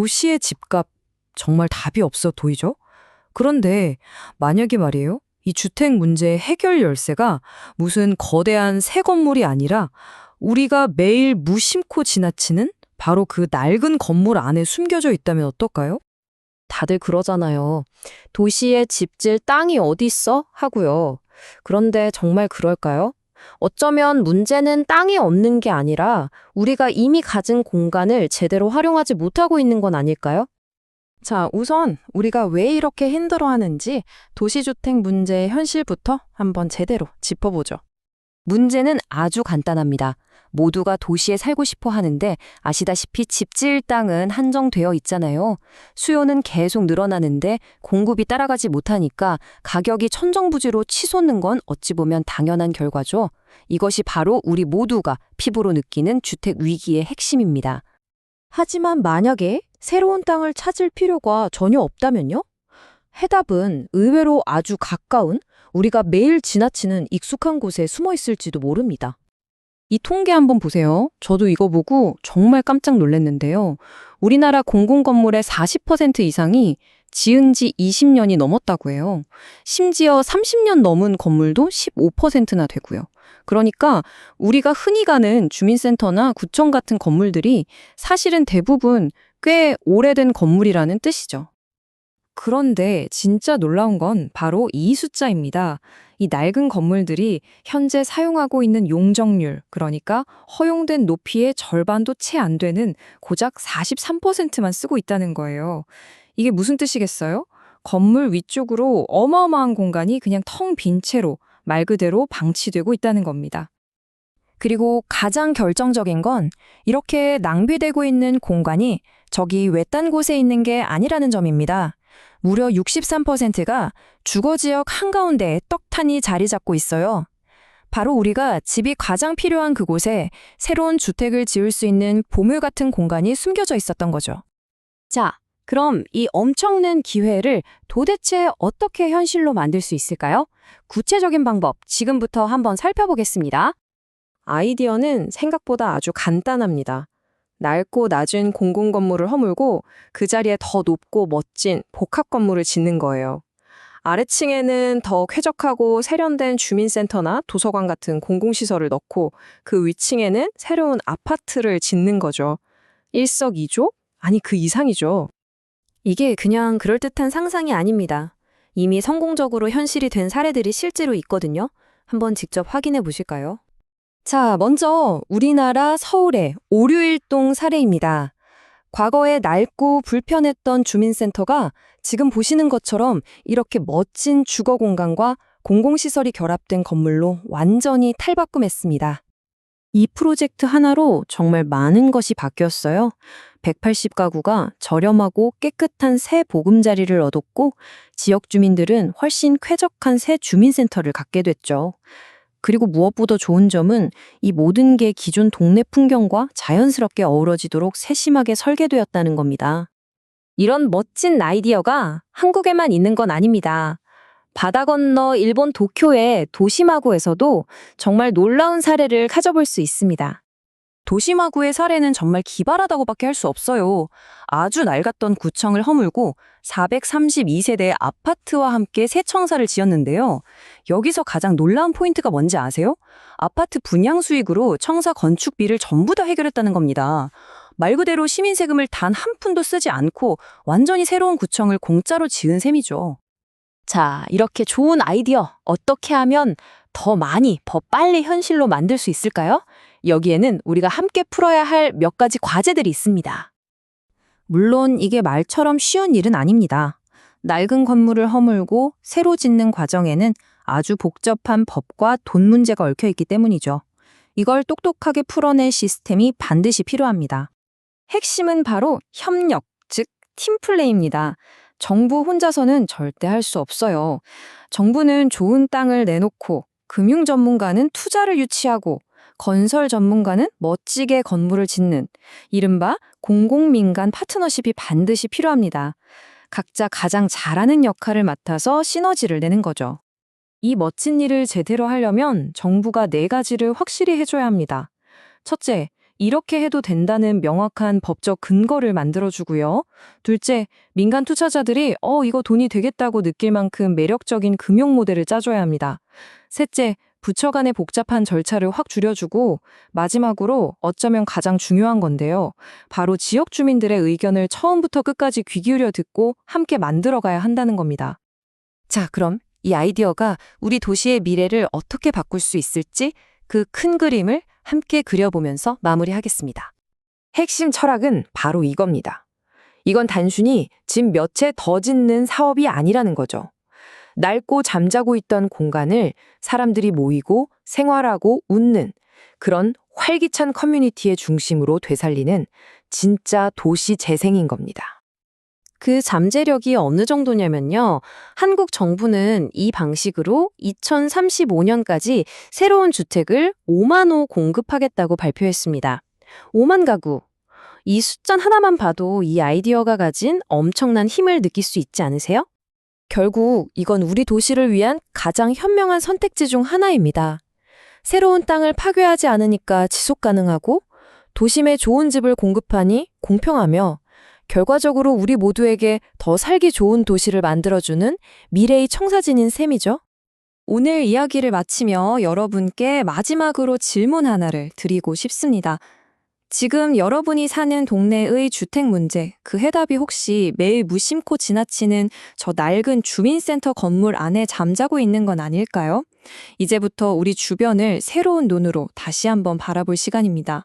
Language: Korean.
도시의 집값 정말 답이 없어 보이죠? 그런데 만약에 말이에요. 이 주택 문제 해결 열쇠가 무슨 거대한 새 건물이 아니라 우리가 매일 무심코 지나치는 바로 그 낡은 건물 안에 숨겨져 있다면 어떨까요? 다들 그러잖아요. 도시에 집질 땅이 어디 있어? 하고요. 그런데 정말 그럴까요? 어쩌면 문제는 땅이 없는 게 아니라 우리가 이미 가진 공간을 제대로 활용하지 못하고 있는 건 아닐까요? 자, 우선 우리가 왜 이렇게 힘들어하는지 도시주택 문제의 현실부터 한번 제대로 짚어보죠. 문제는 아주 간단합니다. 모두가 도시에 살고 싶어 하는데 아시다시피 집지을 땅은 한정되어 있잖아요. 수요는 계속 늘어나는데 공급이 따라가지 못하니까 가격이 천정부지로 치솟는 건 어찌 보면 당연한 결과죠. 이것이 바로 우리 모두가 피부로 느끼는 주택 위기의 핵심입니다. 하지만 만약에 새로운 땅을 찾을 필요가 전혀 없다면요? 해답은 의외로 아주 가까운 우리가 매일 지나치는 익숙한 곳에 숨어 있을지도 모릅니다. 이 통계 한번 보세요. 저도 이거 보고 정말 깜짝 놀랐는데요. 우리나라 공공건물의 40% 이상이 지은 지 20년이 넘었다고 해요. 심지어 30년 넘은 건물도 15%나 되고요. 그러니까 우리가 흔히 가는 주민센터나 구청 같은 건물들이 사실은 대부분 꽤 오래된 건물이라는 뜻이죠. 그런데 진짜 놀라운 건 바로 이 숫자입니다. 이 낡은 건물들이 현재 사용하고 있는 용적률, 그러니까 허용된 높이의 절반도 채 안 되는 고작 43%만 쓰고 있다는 거예요. 이게 무슨 뜻이겠어요? 건물 위쪽으로 어마어마한 공간이 그냥 텅 빈 채로 말 그대로 방치되고 있다는 겁니다. 그리고 가장 결정적인 건 이렇게 낭비되고 있는 공간이 저기 외딴 곳에 있는 게 아니라는 점입니다. 무려 63%가 주거지역 한가운데에 떡하니 자리 잡고 있어요. 바로 우리가 집이 가장 필요한 그곳에 새로운 주택을 지을 수 있는 보물 같은 공간이 숨겨져 있었던 거죠. 자, 그럼 이 엄청난 기회를 도대체 어떻게 현실로 만들 수 있을까요? 구체적인 방법 지금부터 한번 살펴보겠습니다. 아이디어는 생각보다 아주 간단합니다. 낡고 낮은 공공건물을 허물고 그 자리에 더 높고 멋진 복합 건물을 짓는 거예요. 아래층에는 더 쾌적하고 세련된 주민센터나 도서관 같은 공공시설을 넣고 그 위층에는 새로운 아파트를 짓는 거죠. 일석이조? 아니 그 이상이죠. 이게 그냥 그럴듯한 상상이 아닙니다. 이미 성공적으로 현실이 된 사례들이 실제로 있거든요. 한번 직접 확인해 보실까요? 자, 먼저 우리나라 서울의 오류일동 사례입니다. 과거에 낡고 불편했던 주민센터가 지금 보시는 것처럼 이렇게 멋진 주거 공간과 공공시설이 결합된 건물로 완전히 탈바꿈했습니다. 이 프로젝트 하나로 정말 많은 것이 바뀌었어요. 180가구가 저렴하고 깨끗한 새 보금자리를 얻었고 지역 주민들은 훨씬 쾌적한 새 주민센터를 갖게 됐죠. 그리고 무엇보다 좋은 점은 이 모든 게 기존 동네 풍경과 자연스럽게 어우러지도록 세심하게 설계되었다는 겁니다. 이런 멋진 아이디어가 한국에만 있는 건 아닙니다. 바다 건너 일본 도쿄의 도시마구에서도 정말 놀라운 사례를 가져볼 수 있습니다. 도시마구의 사례는 정말 기발하다고밖에 할 수 없어요. 아주 낡았던 구청을 허물고 432세대의 아파트와 함께 새 청사를 지었는데요. 여기서 가장 놀라운 포인트가 뭔지 아세요? 아파트 분양 수익으로 청사 건축비를 전부 다 해결했다는 겁니다. 말 그대로 시민 세금을 단 한 푼도 쓰지 않고 완전히 새로운 구청을 공짜로 지은 셈이죠. 자, 이렇게 좋은 아이디어 어떻게 하면 더 많이, 더 빨리 현실로 만들 수 있을까요? 여기에는 우리가 함께 풀어야 할 몇 가지 과제들이 있습니다. 물론 이게 말처럼 쉬운 일은 아닙니다. 낡은 건물을 허물고 새로 짓는 과정에는 아주 복잡한 법과 돈 문제가 얽혀 있기 때문이죠. 이걸 똑똑하게 풀어낼 시스템이 반드시 필요합니다. 핵심은 바로 협력, 즉 팀플레이입니다. 정부 혼자서는 절대 할 수 없어요. 정부는 좋은 땅을 내놓고 금융 전문가는 투자를 유치하고 건설 전문가는 멋지게 건물을 짓는 이른바 공공민간 파트너십이 반드시 필요합니다. 각자 가장 잘하는 역할을 맡아서 시너지를 내는 거죠. 이 멋진 일을 제대로 하려면 정부가 4가지를 확실히 해줘야 합니다. 첫째, 이렇게 해도 된다는 명확한 법적 근거를 만들어주고요. 둘째, 민간 투자자들이 이거 돈이 되겠다고 느낄 만큼 매력적인 금융 모델을 짜줘야 합니다. 셋째, 부처 간의 복잡한 절차를 확 줄여주고 마지막으로 어쩌면 가장 중요한 건데요. 바로 지역 주민들의 의견을 처음부터 끝까지 귀 기울여 듣고 함께 만들어가야 한다는 겁니다. 자, 그럼 이 아이디어가 우리 도시의 미래를 어떻게 바꿀 수 있을지 그 큰 그림을 함께 그려보면서 마무리하겠습니다. 핵심 철학은 바로 이겁니다. 이건 단순히 집 몇 채 더 짓는 사업이 아니라는 거죠. 낡고 잠자고 있던 공간을 사람들이 모이고 생활하고 웃는 그런 활기찬 커뮤니티의 중심으로 되살리는 진짜 도시 재생인 겁니다. 그 잠재력이 어느 정도냐면요. 한국 정부는 이 방식으로 2035년까지 새로운 주택을 5만 호 공급하겠다고 발표했습니다. 5만 가구. 이 숫자 하나만 봐도 이 아이디어가 가진 엄청난 힘을 느낄 수 있지 않으세요? 결국 이건 우리 도시를 위한 가장 현명한 선택지 중 하나입니다. 새로운 땅을 파괴하지 않으니까 지속 가능하고 도심에 좋은 집을 공급하니 공평하며 결과적으로 우리 모두에게 더 살기 좋은 도시를 만들어주는 미래의 청사진인 셈이죠. 오늘 이야기를 마치며 여러분께 마지막으로 질문 하나를 드리고 싶습니다. 지금 여러분이 사는 동네의 주택 문제, 그 해답이 혹시 매일 무심코 지나치는 저 낡은 주민센터 건물 안에 잠자고 있는 건 아닐까요? 이제부터 우리 주변을 새로운 눈으로 다시 한번 바라볼 시간입니다.